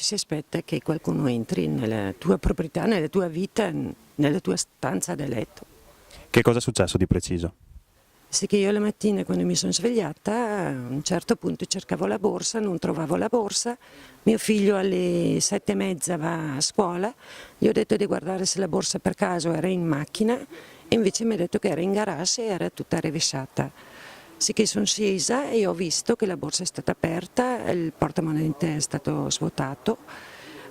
si aspetta che qualcuno entri nella tua proprietà, nella tua vita, nella tua stanza da letto. Che cosa è successo di preciso? Sì, che io la mattina quando mi sono svegliata, a un certo punto cercavo la borsa, non trovavo la borsa, mio figlio alle 7:30 va a scuola, gli ho detto di guardare se la borsa per caso era in macchina e invece mi ha detto che era in garage e era tutta rovesciata. Sì che sono scesa e ho visto che la borsa è stata aperta, il portamonete è stato svuotato,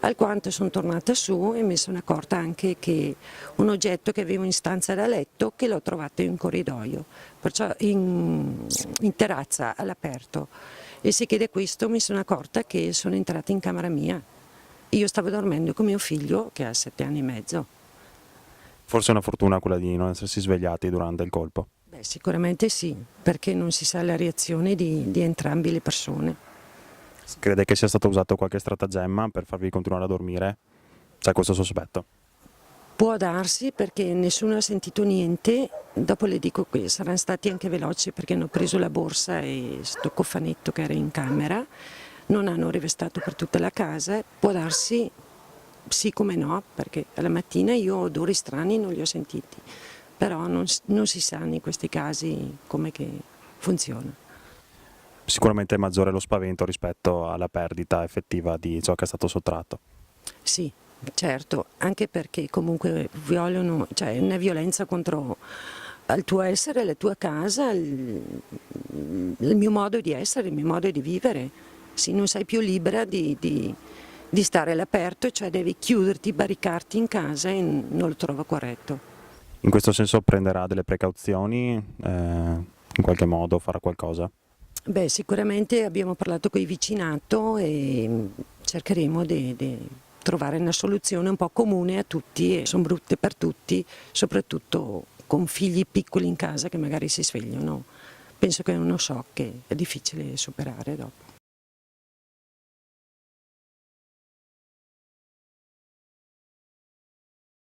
alquanto sono tornata su e mi sono accorta anche che un oggetto che avevo in stanza da letto che l'ho trovato in corridoio, perciò in terrazza all'aperto. E sì che da questo mi sono accorta che sono entrata in camera mia. Io stavo dormendo con mio figlio che ha 7 anni e mezzo. Forse è una fortuna quella di non essersi svegliati durante il colpo. Beh, sicuramente sì, perché non si sa la reazione di entrambe le persone. Crede che sia stato usato qualche stratagemma per farvi continuare a dormire? C'è questo sospetto. Può darsi perché nessuno ha sentito niente, dopo le dico che saranno stati anche veloci perché hanno preso la borsa e sto cofanetto che era in camera, non hanno rivestato per tutta la casa, può darsi sì come no, perché alla mattina io odori strani non li ho sentiti, però non si sa in questi casi come che funziona. Sicuramente è maggiore lo spavento rispetto alla perdita effettiva di ciò che è stato sottratto. Sì, certo, anche perché comunque violano, cioè è una violenza contro il tuo essere, la tua casa, il mio modo di essere, il mio modo di vivere. Sì, non sei più libera di stare all'aperto, cioè devi chiuderti, barricarti in casa e non lo trovo corretto. In questo senso prenderà delle precauzioni, in qualche modo farà qualcosa? Beh, sicuramente abbiamo parlato con i vicinato e cercheremo di trovare una soluzione un po' comune a tutti e sono brutte per tutti, soprattutto con figli piccoli in casa che magari si svegliano. Penso che è uno shock che è difficile superare dopo.